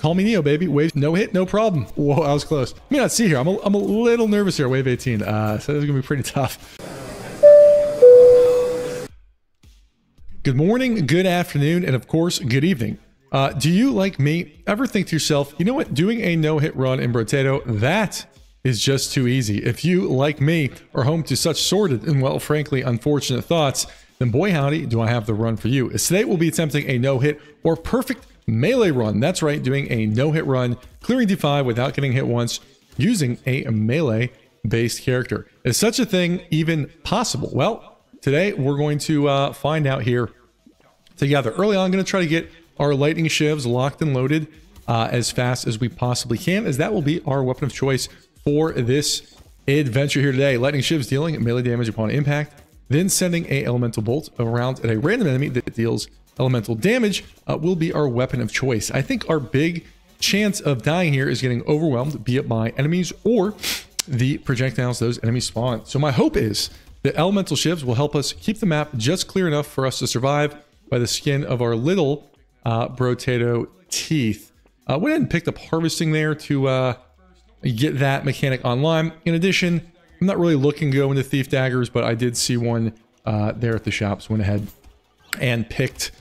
Call me Neo, baby. Wave, no hit, no problem. Whoa, I was close. May not see here. I'm a little nervous here. Wave 18. So this is gonna be pretty tough. Good morning, good afternoon, and of course, good evening. Do you, like me, ever think to yourself, you know what, doing a no-hit run in Brotato, that is just too easy. If you, like me, are home to such sordid and, well, frankly, unfortunate thoughts, then boy howdy, do I have the run for you. As today we'll be attempting a no-hit or perfect melee run. That's right, doing a no-hit run, clearing D5 without getting hit once, using a melee-based character. Is such a thing even possible? Well, today we're going to find out here together. Early on, I'm going to try to get our lightning shivs locked and loaded as fast as we possibly can, as that will be our weapon of choice for this adventure here today. Lightning shivs dealing melee damage upon impact, then sending a elemental bolt around at a random enemy that deals elemental damage will be our weapon of choice. I think our big chance of dying here is getting overwhelmed, be it by enemies or the projectiles those enemies spawn. So my hope is the elemental shivs will help us keep the map just clear enough for us to survive by the skin of our little Brotato teeth. Went ahead and picked up harvesting there to get that mechanic online. In addition, I'm not really looking to go into thief daggers, but I did see one there at the shops. Went ahead and picked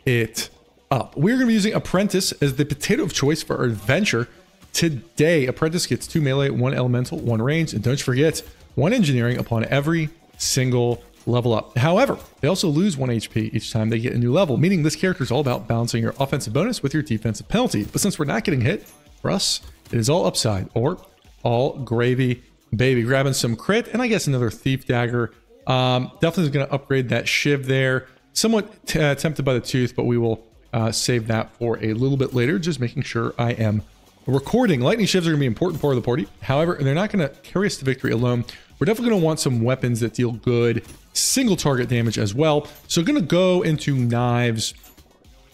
it up. We're going to be using Apprentice as the potato of choice for our adventure today. Apprentice gets 2 melee, 1 elemental, 1 range, and don't forget 1 engineering upon every single level up. However, they also lose 1 HP each time they get a new level, meaning this character is all about balancing your offensive bonus with your defensive penalty. But since we're not getting hit, for us, it is all upside or all gravy, baby. Grabbing some crit and I guess another thief dagger. Definitely going to upgrade that shiv there. Somewhat tempted by the tooth, but we will save that for a little bit later, just making sure I am recording. Lightning shivs are going to be an important part of the party. However, they're not going to carry us to victory alone. We're definitely going to want some weapons that deal good single target damage as well. So going to go into knives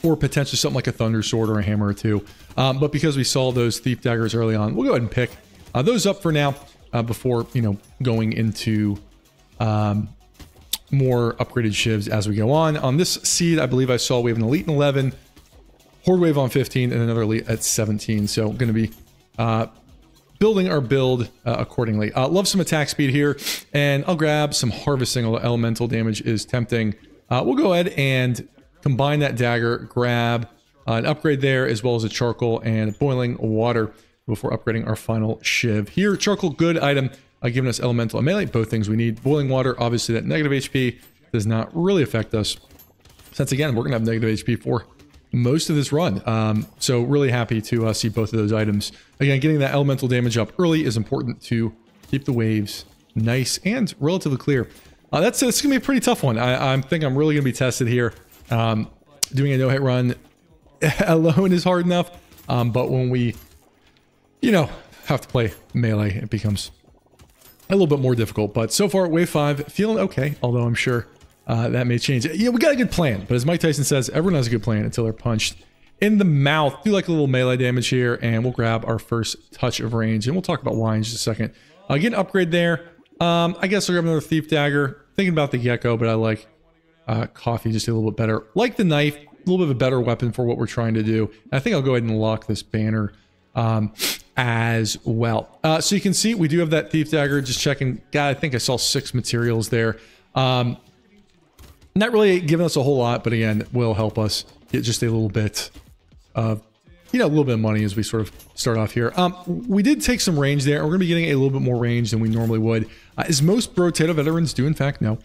or potentially something like a thunder sword or a hammer or two. But because we saw those thief daggers early on, we'll go ahead and pick those up for now before, you know, going into more upgraded shivs as we go on. On this seed, I believe I saw we have an elite in 11, horde wave on 15, and another elite at 17. So going to be building our build accordingly. Love some attack speed here, and I'll grab some harvesting, although elemental damage is tempting. We'll go ahead and combine that dagger, grab an upgrade there, as well as a charcoal and boiling water before upgrading our final shiv. Here, charcoal, good item, giving us elemental and melee, both things we need. Boiling water, obviously that negative HP does not really affect us, since again, we're gonna have negative HP for most of this run. So really happy to see both of those items. Again, getting that elemental damage up early is important to keep the waves nice and relatively clear. It's gonna be a pretty tough one. I think I'm really gonna be tested here. Doing a no-hit run alone is hard enough, but when we, you know, have to play melee, it becomes a little bit more difficult. But so far, wave 5, feeling okay, although I'm sure that may change. Yeah, we got a good plan, but as Mike Tyson says, everyone has a good plan until they're punched in the mouth. Do like a little melee damage here, and we'll grab our first touch of range, and we'll talk about why in just a second. Get an upgrade there. I guess I'll grab another thief dagger. Thinking about the gecko, but I like coffee just a little bit better. Like the knife, a little bit of a better weapon for what we're trying to do. And I think I'll go ahead and lock this banner as well. So you can see we do have that thief dagger. Just checking. God, I think I saw 6 materials there. Not really giving us a whole lot, but again, will help us get just a little bit of, you know, a little bit of money as we sort of start off here. We did take some range there. We're going to be getting a little bit more range than we normally would. As most Brotato veterans do, in fact, know,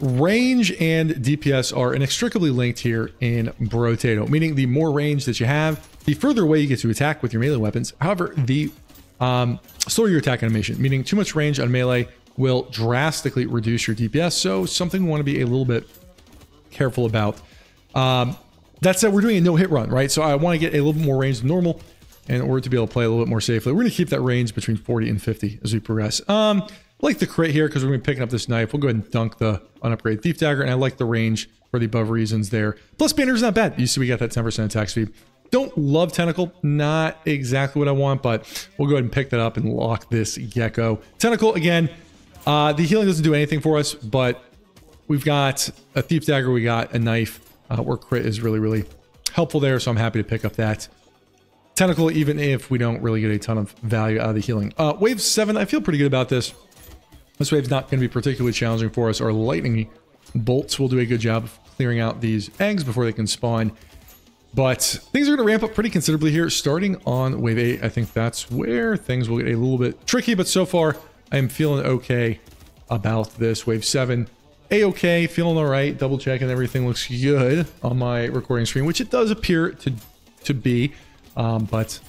range and DPS are inextricably linked here in Brotato, meaning the more range that you have, the further away you get to attack with your melee weapons. However, the slower your attack animation, meaning too much range on melee will drastically reduce your DPS, so something we want to be a little bit careful about. That said, we're doing a no-hit run, right? So I want to get a little bit more range than normal in order to be able to play a little bit more safely. We're going to keep that range between 40 and 50 as we progress. Like the crit here, because we're going to be picking up this knife. We'll go ahead and dunk the unupgraded thief dagger, and I like the range for the above reasons there. Plus, banner's not bad. You see we got that 10% attack speed. Don't love tentacle, not exactly what I want, but we'll go ahead and pick that up and lock this gecko. Tentacle, again, the healing doesn't do anything for us, but we've got a thief dagger, we got a knife, where crit is really, really helpful there, so I'm happy to pick up that technical, even if we don't really get a ton of value out of the healing. Wave 7, I feel pretty good about this. This wave's not going to be particularly challenging for us. Our lightning bolts will do a good job of clearing out these eggs before they can spawn. But things are going to ramp up pretty considerably here, starting on wave 8. I think that's where things will get a little bit tricky, but so far I am feeling okay about this. Wave 7, a-okay, feeling all right, double checking everything looks good on my recording screen, which it does appear to be, but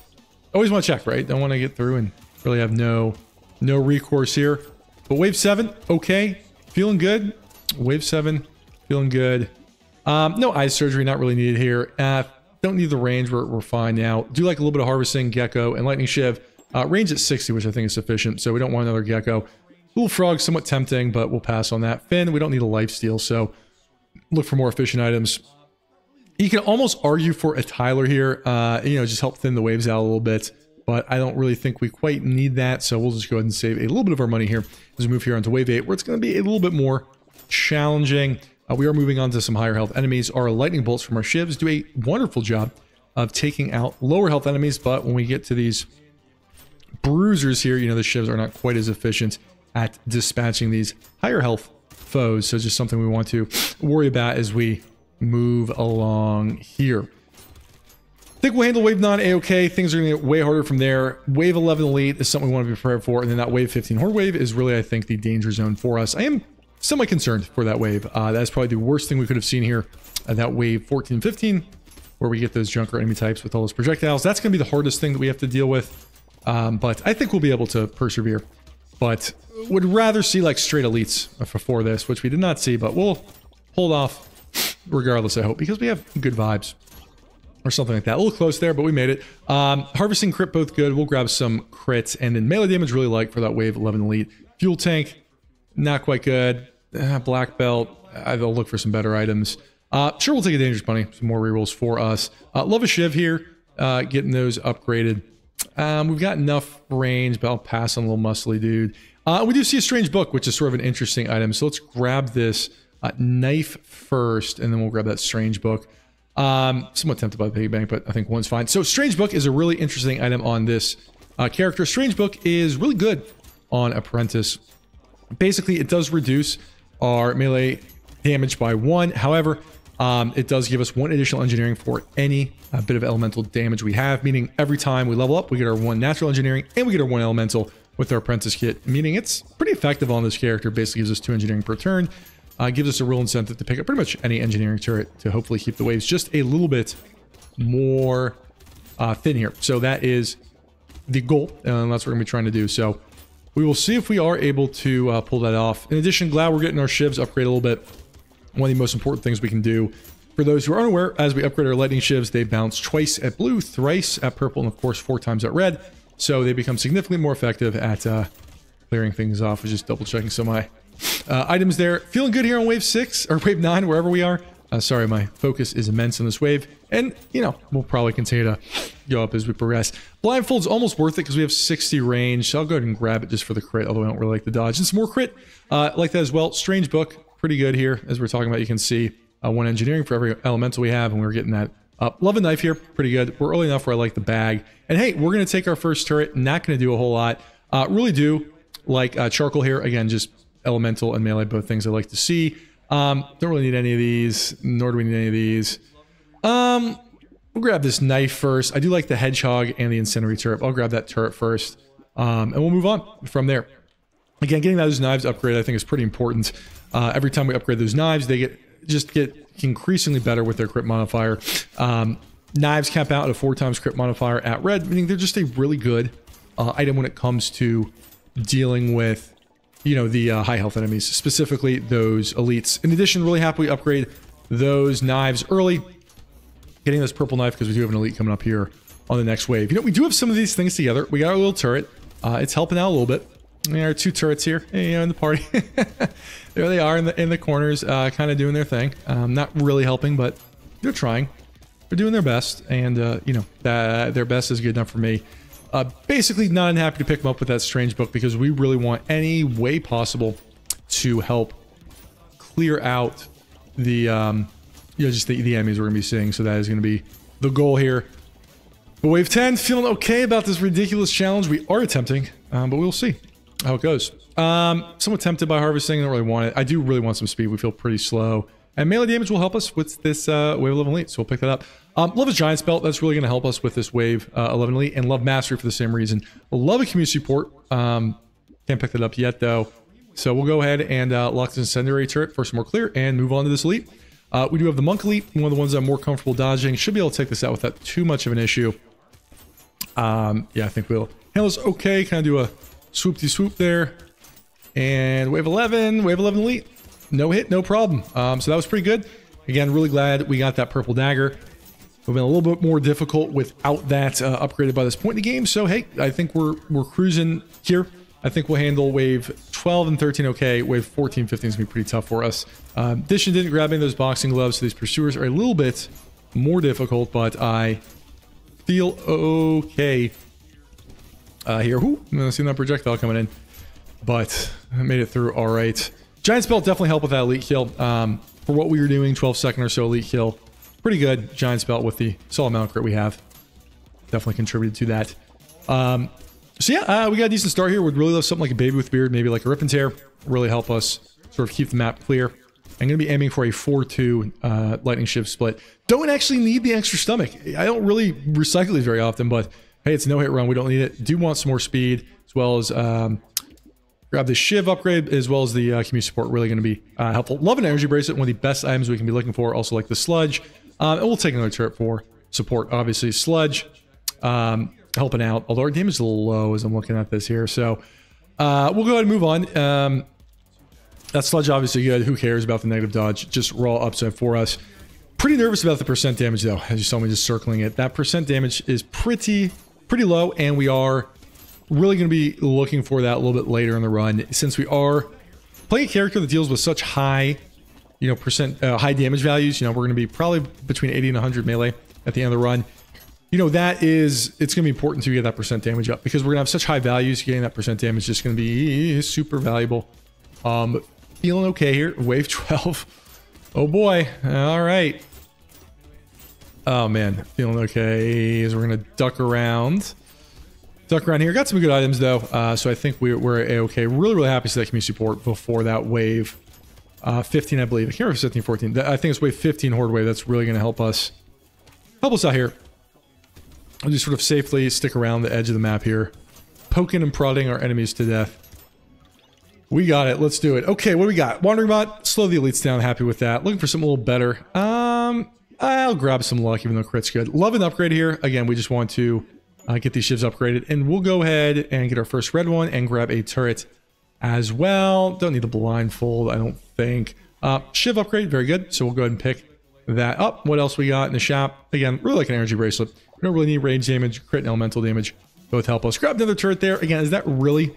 always want to check, right? Don't want to get through and really have no recourse here. But wave 7, okay, feeling good. Wave 7, feeling good. No eye surgery, not really needed here. Don't need the range, we're fine now. Do like a little bit of harvesting, gecko, and lightning shiv. Range at 60, which I think is sufficient, so we don't want another gecko. Little frog, somewhat tempting, but we'll pass on that. Finn, we don't need a lifesteal, so look for more efficient items. You can almost argue for a Tyler here, you know, just help thin the waves out a little bit, but I don't really think we quite need that, so we'll just go ahead and save a little bit of our money here as we move here onto wave 8, where it's going to be a little bit more challenging. We are moving on to some higher health enemies. Our lightning bolts from our shivs do a wonderful job of taking out lower health enemies, but when we get to these bruisers here, you know, the shivs are not quite as efficient at dispatching these higher health foes, so just something we want to worry about as we move along here. I think we'll handle wave 9 a-okay. Things are going to get way harder from there. Wave 11 elite is something we want to be prepared for, and then that wave 15 horde wave is really, I think, the danger zone for us. I am semi-concerned for that wave. That's probably the worst thing we could have seen here. That wave 14, 15, where we get those junker enemy types with all those projectiles. That's going to be the hardest thing that we have to deal with. But I think we'll be able to persevere. But would rather see like straight elites for this, which we did not see, but we'll hold off regardless, I hope, because we have good vibes or something like that. A little close there, but we made it. Harvesting crit, both good. We'll grab some crits, and then melee damage really like for that wave 11 elite. Fuel tank, not quite good. Black belt, I'll look for some better items. Sure, we'll take a dangerous bunny, some more rerolls for us. Love a shiv here, getting those upgraded. We've got enough range, but I'll pass on a little muscly dude. We do see a strange book, which is sort of an interesting item. So let's grab this knife first, and then we'll grab that strange book. Somewhat tempted by the piggy bank, but I think one's fine. So strange book is a really interesting item on this character. Strange book is really good on apprentice. Basically, it does reduce our melee damage by 1. However, it does give us 1 additional engineering for any bit of elemental damage we have, meaning every time we level up, we get our 1 natural engineering and we get our 1 elemental with our apprentice kit, meaning it's pretty effective on this character. Basically gives us 2 engineering per turn, gives us a real incentive to pick up pretty much any engineering turret to hopefully keep the waves just a little bit more thin here. So that is the goal, and that's what we're going to be trying to do. So we will see if we are able to pull that off. In addition, glad we're getting our shivs upgraded a little bit. One of the most important things we can do. For those who are unaware, as we upgrade our lightning shivs, they bounce twice at blue, thrice at purple, and of course 4 times at red. So they become significantly more effective at clearing things off. I was just double checking some of my items there. Feeling good here on wave 6, or wave 9, wherever we are. Sorry, my focus is immense on this wave. And, you know, we'll probably continue to go up as we progress. Blindfold's almost worth it because we have 60 range. So I'll go ahead and grab it just for the crit, although I don't really like the dodge. And some more crit like that as well. Strange book, pretty good here. As we're talking about, you can see 1 engineering for every elemental we have, and we're getting that up. Love a knife here, pretty good. We're early enough where I like the bag. And hey, we're going to take our first turret. Not going to do a whole lot. Really do like charcoal here. Again, just elemental and melee, both things I like to see. Don't really need any of these, nor do we need any of these. We'll grab this knife first. I do like the hedgehog and the incendiary turret. I'll grab that turret first, and we'll move on from there. Again, getting those knives upgraded I think is pretty important. Every time we upgrade those knives, they get increasingly better with their crit modifier. Knives cap out at a 4 times crit modifier at red, meaning they're just a really good item when it comes to dealing with, you know, the high health enemies, specifically those elites. In addition, really happily upgrade those knives early. Getting this purple knife because we do have an elite coming up here on the next wave. You know, we do have some of these things together. We got our little turret. It's helping out a little bit. There are 2 turrets here, you know, in the party. There they are in the corners, kind of doing their thing. Not really helping, but they're trying. They're doing their best, and you know, their best is good enough for me. Basically, not unhappy to pick them up with that strange book because we really want any way possible to help clear out the you know, just the enemies we're gonna be seeing. So that is gonna be the goal here. But wave 10, feeling okay about this ridiculous challenge we are attempting, but we'll see how it goes. Somewhat tempted by harvesting, I don't really want it. I do really want some speed. We feel pretty slow. And melee damage will help us with this wave 11 elite, so we'll pick that up. Love a giant spell. That's really going to help us with this wave 11 elite, and love mastery for the same reason. Love a community support. Can't pick that up yet though. So we'll go ahead and lock this incendiary turret for some more clear and move on to this elite. We do have the monk elite, one of the ones I'm more comfortable dodging. Should be able to take this out without too much of an issue. Yeah, I think we'll handle this okay. Kind of do a swoop-de-swoop there. And wave 11 elite. No hit, no problem. So that was pretty good. Again, really glad we got that purple dagger. We've been a little bit more difficult without that upgraded by this point in the game. So hey, I think we're cruising here. I think we'll handle wave 12 and 13 okay. Wave 14, 15 is going to be pretty tough for us. Dishon didn't grab any of those boxing gloves, so these pursuers are a little bit more difficult, but I feel okay here. Ooh, I'm seeing that projectile coming in, but I made it through all right. Giant spell definitely helped with that elite kill. For what we were doing, 12-second or so elite kill. Pretty good. Giant spell with the solid amount of crit we have. Definitely contributed to that. So yeah, we got a decent start here. Would really love something like a baby with beard, maybe like a rip and tear. Really help us sort of keep the map clear. I'm going to be aiming for a 4-2 lightning shift split. Don't actually need the extra stomach. I don't really recycle these very often, but hey, it's a no-hit run. We don't need it. Do want some more speed, as well as grab the shiv upgrade, as well as the community support. Really going to be helpful. Love an energy bracelet, one of the best items we can be looking for. Also like the sludge. And we'll take another turret for support. Obviously, sludge helping out. Although our damage is a little low as I'm looking at this here. So we'll go ahead and move on. That sludge obviously good. Who cares about the negative dodge? Just raw upside for us. Pretty nervous about the percent damage though, as you saw me just circling it. That percent damage is pretty low, and we are really going to be looking for that a little bit later in the run, since we are playing a character that deals with such high, high damage values. We're going to be probably between 80 and 100 melee at the end of the run. It's going to be important to get that percent damage up, because we're going to have such high values. Getting that percent damage is just going to be super valuable. Feeling okay here. Wave 12. Oh boy. All right. Oh man, feeling okay. As we're going to duck around here. Got some good items though. So I think we're a-okay. Really happy to see that community support before that wave 15, I believe. I can't remember if it's 15, 14. I think it's wave 15 horde wave. That's really going to help us out here. I'll just sort of safely stick around the edge of the map here, poking and prodding our enemies to death. We got it. Let's do it. Okay, what do we got? Wandering bot. Slow the elites down. Happy with that. Looking for something a little better. I'll grab some luck, even though crit's good. Love an upgrade here. Again, we just want to get these shivs upgraded, and we'll go ahead and get our first red one and grab a turret as well. Don't need the blindfold, I don't think. Shiv upgrade, very good. So we'll go ahead and pick that up. What else we got in the shop? Again, really like an energy bracelet. We don't really need range damage. Crit and elemental damage both help us. Grab another turret there. Again, is that really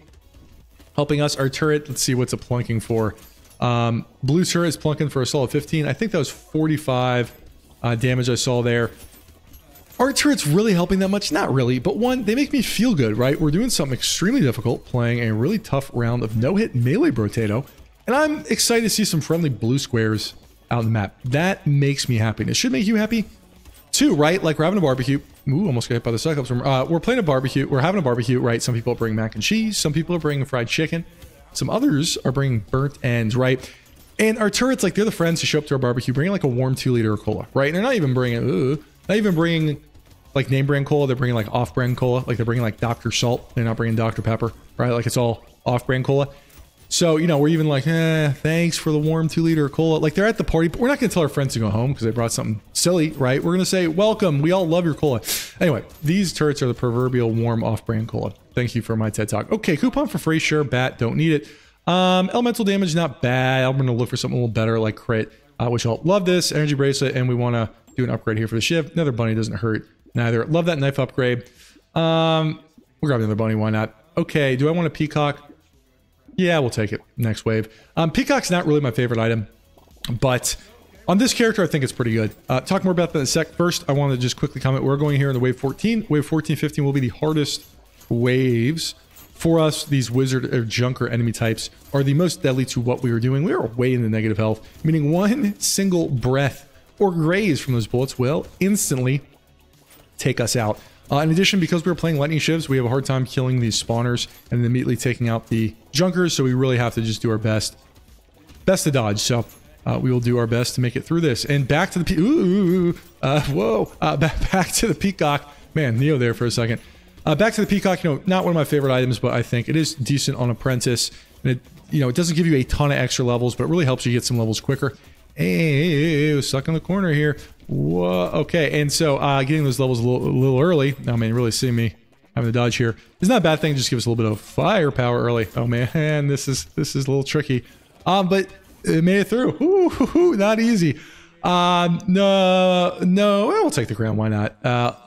helping us? Our turret, let's see what's it plunking for. Blue turret is plunking for a solid 15. I think that was 45 damage I saw there. Our turret's really helping that much? Not really, but one, they make me feel good, right? We're doing something extremely difficult, playing a really tough round of no-hit melee Brotato, and I'm excited to see some friendly blue squares out on the map. That makes me happy, and it should make you happy too, right? Like we're having a barbecue. Ooh, almost got hit by the Cyclops. We're playing a barbecue. We're having a barbecue, right? Some people are bringing mac and cheese. Some people are bringing fried chicken. Some others are bringing burnt ends, right? And our turrets, like they're the friends who show up to our barbecue, bringing like a warm 2-liter cola, right? And they're not even bringing, like name brand cola. They're bringing like off-brand cola. Like they're bringing like Dr. Salt. They're not bringing Dr. Pepper, right? Like it's all off-brand cola. So, we're even like, thanks for the warm 2-liter cola. Like they're at the party, but we're not going to tell our friends to go home because they brought something silly, right? We're going to say, welcome. We all love your cola. Anyway, these turrets are the proverbial warm off-brand cola. Thank you for my TED Talk. Okay, coupon for free. Sure, bat, don't need it. Elemental damage, not bad. I'm going to look for something a little better like crit, which I'll love this. Energy bracelet, and we want to do an upgrade here for the shiv. Another bunny doesn't hurt neither. Love that knife upgrade. We'll grab another bunny, why not? Okay, do I want a peacock? Yeah, we'll take it. Next wave. Peacock's not really my favorite item, but on this character, I think it's pretty good. Talk more about that in a sec. First, I want to just quickly comment. We're going here in the wave 14. Wave 14, 15 will be the hardest waves for us. These wizard or junker enemy types are the most deadly to what we were doing. We are way in the negative health, meaning one single breath or graze from those bullets will instantly take us out. In addition, because we were playing lightning shivs, we have a hard time killing these spawners and then immediately taking out the junkers, so we really have to just do our best to dodge. So we will do our best to make it through this. And back to the back to the peacock. Man, Neo there for a second. Back to the peacock, you know, not one of my favorite items, but I think it is decent on apprentice. And it, you know, it doesn't give you a ton of extra levels, but it really helps you get some levels quicker. Hey, stuck in the corner here. Whoa, okay, and so getting those levels a little early. I mean, really see me having to dodge here. It's not a bad thing. Just give us a little bit of firepower early. Oh man, this is a little tricky. But it made it through. Ooh, not easy. No, we'll take the ground. Why not?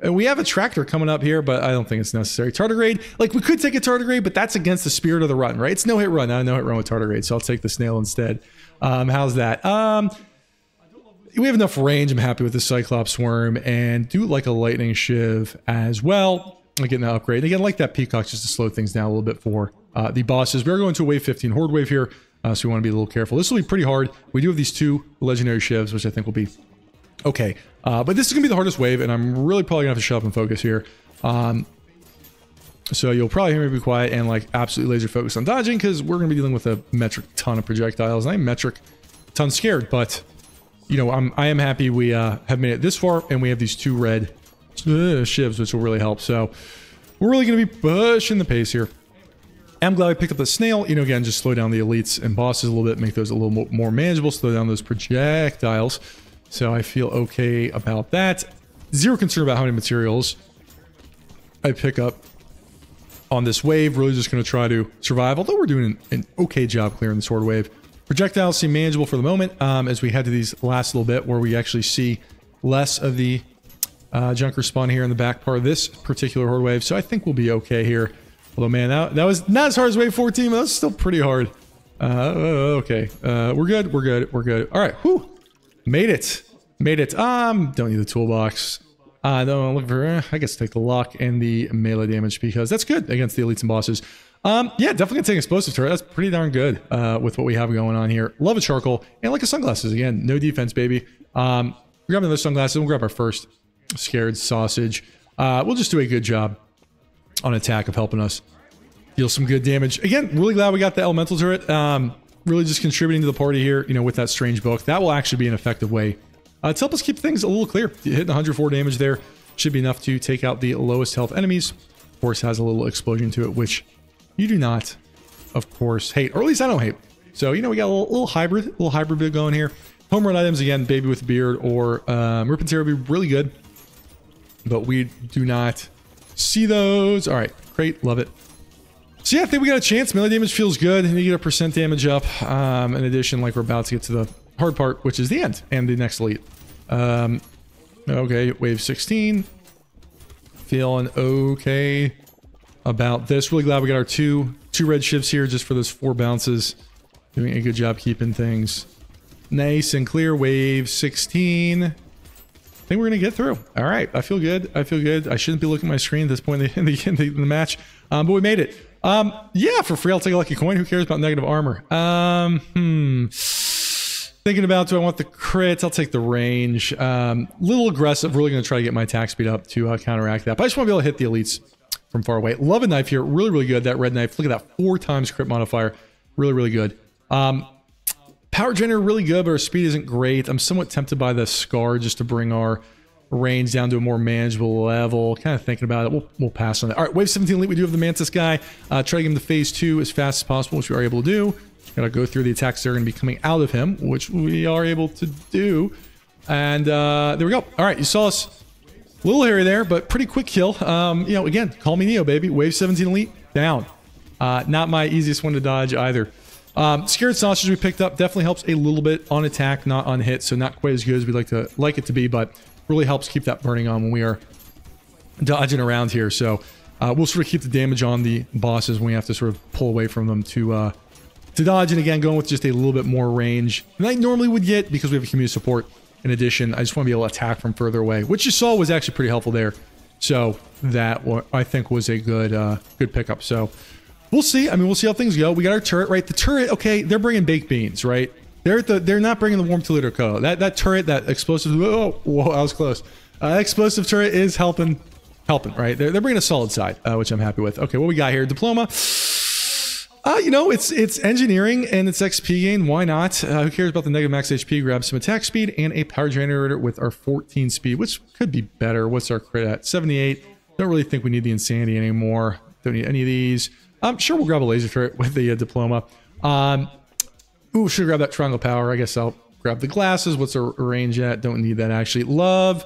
We have a tractor coming up here, but I don't think it's necessary. Tardigrade, like we could take a tardigrade, but that's against the spirit of the run, right? It's no hit run, not a no hit run with tardigrade, so I'll take the snail instead. How's that? We have enough range. I'm happy with the Cyclops worm, and do like a lightning shiv as well. I'm getting that upgrade. Again, like that peacock, just to slow things down a little bit for the bosses. We're going to a wave 15 horde wave here, so we want to be a little careful. This will be pretty hard. We do have these 2 legendary shivs, which I think will be okay. But this is gonna be the hardest wave, and I'm really probably gonna have to shut up and focus here. So you'll probably hear me be quiet and like absolutely laser focus on dodging, because we're gonna be dealing with a metric ton of projectiles. And I'm metric ton scared, but you know, I am happy we have made it this far, and we have these 2 red shivs, which will really help. So we're really gonna be pushing the pace here. I'm glad I picked up the snail. You know, again, just slow down the elites and bosses a little bit, make those a little more manageable, slow down those projectiles. So I feel okay about that. Zero concern about how many materials I pick up on this wave. Really just going to try to survive, although we're doing an okay job clearing the sword wave. Projectiles seem manageable for the moment, as we head to these last little bit where we actually see less of the junker spawn here in the back part of this particular horde wave. So I think we'll be okay here. Although, man, that was not as hard as wave 14, but that was still pretty hard. Okay. We're good. All right. Whew. Made it. Don't need the toolbox. No, I'm looking for, I guess take the lock and the melee damage, because that's good against the elites and bosses. Yeah, definitely gonna take explosive turret. That's pretty darn good with what we have going on here. Love a charcoal, and like a sunglasses. Again, no defense, baby. We're grabbing those sunglasses. We'll grab our first scared sausage. We'll just do a good job on attack of helping us deal some good damage. Again, really glad we got the elemental turret. Really just contributing to the party here, you know, with that strange book. That will actually be an effective way to help us keep things a little clear. Hitting 104 damage there should be enough to take out the lowest health enemies. Of course, has a little explosion to it, which you do not, of course, hate. Or at least I don't hate. So, you know, we got a little hybrid bit going here. Home run items, again, baby with a beard or Rip and Tear would be really good. But we do not see those. All right, great, love it. So yeah, I think we got a chance. Melee damage feels good. And you get a percent damage up. In addition, like we're about to get to the hard part, which is the end and the next elite. Okay, wave 16. Feeling okay about this. Really glad we got our two red shivs here just for those 4 bounces. Doing a good job keeping things nice and clear. Wave 16. I think we're gonna get through. All right, I feel good. I shouldn't be looking at my screen at this point in the match, but we made it. Yeah, for free, I'll take a lucky coin. Who cares about negative armor? Thinking about, do I want the crit? I'll take the range. Little aggressive. Really going to try to get my attack speed up to counteract that. But I just want to be able to hit the elites from far away. Love a knife here. Really, really good. That red knife. Look at that. 4 times crit modifier. Really, really good. Power generator, really good, but our speed isn't great. I'm somewhat tempted by the scar just to bring our range down to a more manageable level. Kind of thinking about it. We'll pass on that. All right, wave 17 elite. We do have the Mantis guy. Try to get him to phase 2 as fast as possible, which we are able to do. Gotta go through the attacks that are going to be coming out of him, which we are able to do. And there we go. All right, you saw us a little hairy there, but pretty quick kill. You know, again, call me Neo, baby. Wave 17 elite, down. Not my easiest one to dodge either. Scared sausage we picked up definitely helps a little bit on attack, not on hit, so not quite as good as we'd like it to be, but really helps keep that burning on when we are dodging around here. So we'll sort of keep the damage on the bosses when we have to sort of pull away from them to dodge, and again, going with just a little bit more range than I normally would get because we have a community support. In addition, I just want to be able to attack from further away, which you saw was actually pretty helpful there. So that I think was a good pickup. So we'll see. I mean, we'll see how things go. We got our turret, right? The turret, okay, they're bringing baked beans, right? They're not bringing the warm Toledo Co. That turret, that explosive. Whoa, that was close. Explosive turret is helping helping, right? They're bringing a solid side, which I'm happy with. Okay, what we got here? Diploma. You know, it's engineering and it's XP gain. Why not? Who cares about the negative max HP? Grab some attack speed and a power generator with our 14 speed, which could be better. What's our crit at? 78. Don't really think we need the insanity anymore. Don't need any of these. Sure, we'll grab a laser turret with the diploma. Ooh, should grab that triangle power. I guess I'll grab the glasses. What's our range at? Don't need that actually. Love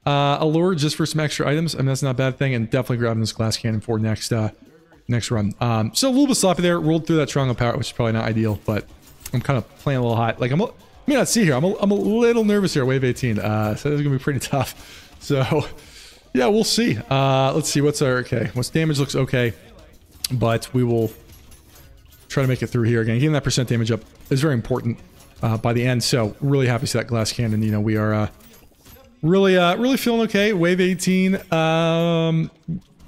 allure just for some extra items. I mean, that's not a bad thing. And definitely grabbing this glass cannon for next run. So a little bit sloppy there. Rolled through that triangle power, which is probably not ideal, but I'm kind of playing a little hot. Like, you may not see here. I'm a little nervous here. Wave 18. So this is gonna be pretty tough. So yeah, we'll see. Let's see what's our okay. What's damage looks okay, but we will try to make it through here again. Getting that percent damage up is very important by the end. So really happy to see that glass cannon. You know, we are really feeling okay. Wave 18.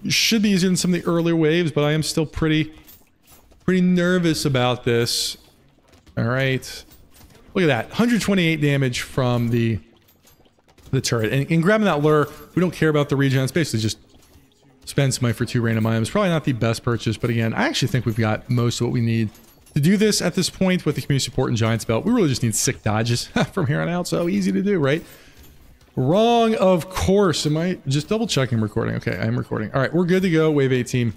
Should be easier than some of the earlier waves, but I am still pretty nervous about this. All right, look at that, 128 damage from the turret, and grabbing that lure. We don't care about the regen. It's basically just spend some money for 2 random items. Probably not the best purchase, but again, I actually think we've got most of what we need to do this at this point with the community support and Giant's Belt. We really just need sick dodges from here on out. So easy to do, right? Wrong, of course. Am I just double checking recording? Okay, I'm recording. All right, we're good to go. Wave 18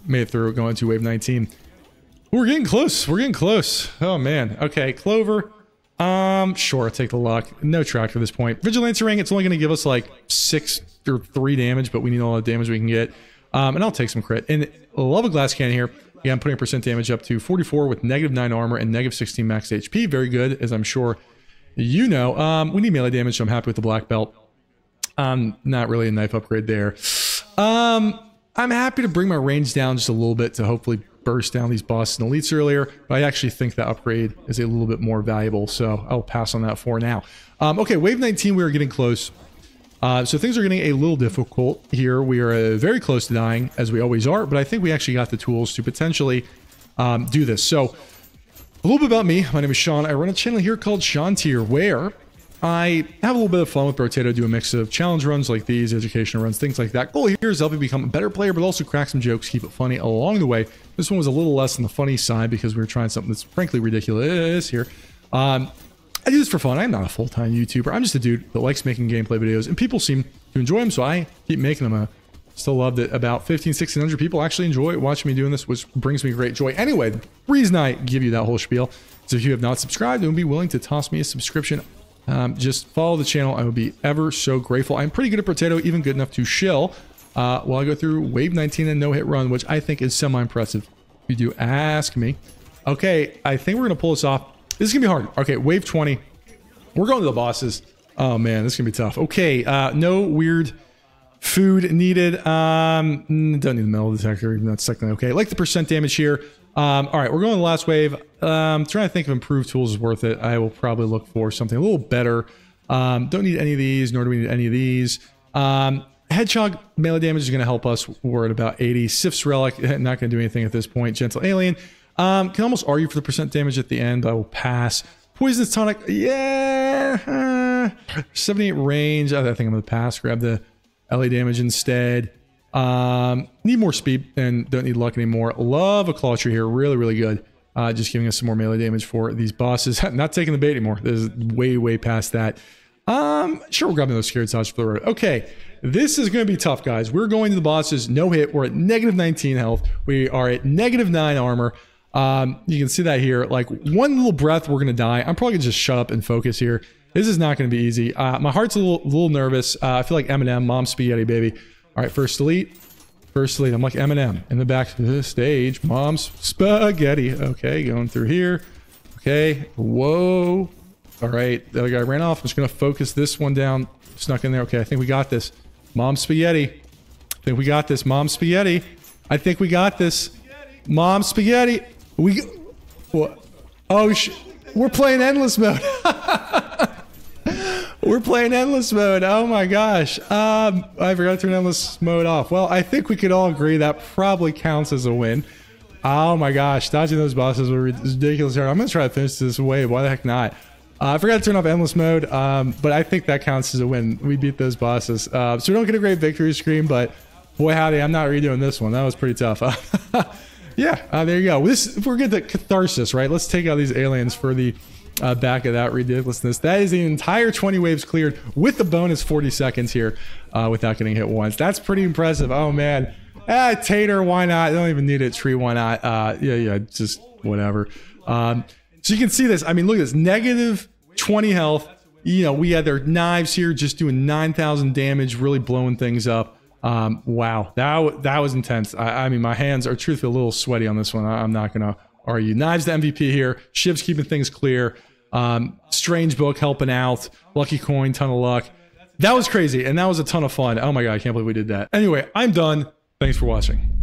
made it through. Going to wave 19. We're getting close. We're getting close. Oh man. Okay, Clover. Sure, I'll take the luck. No tractor at this point. Vigilance ring. It's only going to give us like 6 or 3 damage, but we need all the damage we can get. And I'll take some crit. And love a glass cannon here. Yeah, I'm putting percent damage up to 44 with -9 armor and -16 max HP. Very good, as I'm sure you know. We need melee damage, so I'm happy with the black belt. Not really a knife upgrade there. I'm happy to bring my range down just a little bit to hopefully burst down these bosses and elites earlier, but I actually think that upgrade is a little bit more valuable, so I'll pass on that for now. Okay, wave 19, we are getting close. So things are getting a little difficult here. We are very close to dying, as we always are, but I think we actually got the tools to potentially do this. So a little bit about me. My name is Sean. I run a channel here called Sean Tier, where I have a little bit of fun with Brotato, do a mix of challenge runs like these, educational runs, things like that. Goal here is help you become a better player, but also crack some jokes, keep it funny along the way. This one was a little less on the funny side because we were trying something that's frankly ridiculous here. I do this for fun. I'm not a full-time YouTuber. I'm just a dude that likes making gameplay videos, and people seem to enjoy them, so I keep making them. Still love that about 1,500-1,600 people actually enjoy watching me doing this, which brings me great joy. Anyway, the reason I give you that whole spiel is if you have not subscribed and would be willing to toss me a subscription, just follow the channel. I would be ever so grateful. I'm pretty good at Brotato, even good enough to shill while I go through wave 19 and no-hit run, which I think is semi-impressive if you do ask me. Okay, I think we're going to pull this off. This is going to be hard. Okay, wave 20. We're going to the bosses. Oh, man, this is going to be tough. Okay, no weird food needed. Don't need the metal detector, even though it's technically okay. Like the percent damage here. All right, we're going to the last wave. Trying to think if improved tools is worth it. I will probably look for something a little better. Don't need any of these, nor do we need any of these. Hedgehog melee damage is going to help us. We're at about 80. Sif's Relic, not going to do anything at this point. Gentle Alien. Can almost argue for the percent damage at the end, but I will pass. Poisonous Tonic, yeah. 78 range. I think I'm going to pass. Grab the LA damage instead. Need more speed and don't need luck anymore. Love a claw tree here. Really good. Just giving us some more melee damage for these bosses. Not taking the bait anymore. This is way past that. Sure, we're grabbing those scared sauce for the road. Okay, this is going to be tough, guys. We're going to the bosses. No hit. We're at -19 health. We are at -9 armor. You can see that here. Like one little breath, we're going to die. I'm probably going to just shut up and focus here. This is not going to be easy. My heart's a little nervous. I feel like Eminem, Mom Spaghetti, baby. All right, first elite. First elite. I'm like Eminem in the back of the stage. Mom's Spaghetti. Okay, going through here. Okay, whoa. All right, the other guy ran off. I'm just going to focus this one down. Snuck in there. Okay, I think we got this. Mom Spaghetti. I think we got this. Mom Spaghetti. I think we got this. Mom Spaghetti. What? Oh, we're playing endless mode. We're playing endless mode. Oh my gosh. I forgot to turn endless mode off. Well, I think we could all agree that probably counts as a win. Oh my gosh. Dodging those bosses were ridiculous. I'm going to try to finish this wave. Why the heck not? I forgot to turn off endless mode, but I think that counts as a win. We beat those bosses. So we don't get a great victory screen, but Boy, howdy, I'm not redoing this one. That was pretty tough. Yeah, there you go. If we're getting the catharsis, right? Let's take out these aliens for the back of that ridiculousness. That is the entire 20 waves cleared with the bonus 40 seconds here without getting hit once. That's pretty impressive. Oh, man. Tater, why not? I don't even need it. Tree, why not? Yeah, just whatever. So you can see this. I mean, look at this. Negative 20 health. You know, we had their knives here just doing 9,000 damage, really blowing things up. Wow, that was intense. I mean, my hands are truthfully a little sweaty on this one. I'm not gonna argue. Knives the MVP here. Shiv's keeping things clear. Strange Book helping out. Lucky Coin, ton of luck. That was crazy, and that was a ton of fun. Oh my god, I can't believe we did that. Anyway, I'm done. Thanks for watching.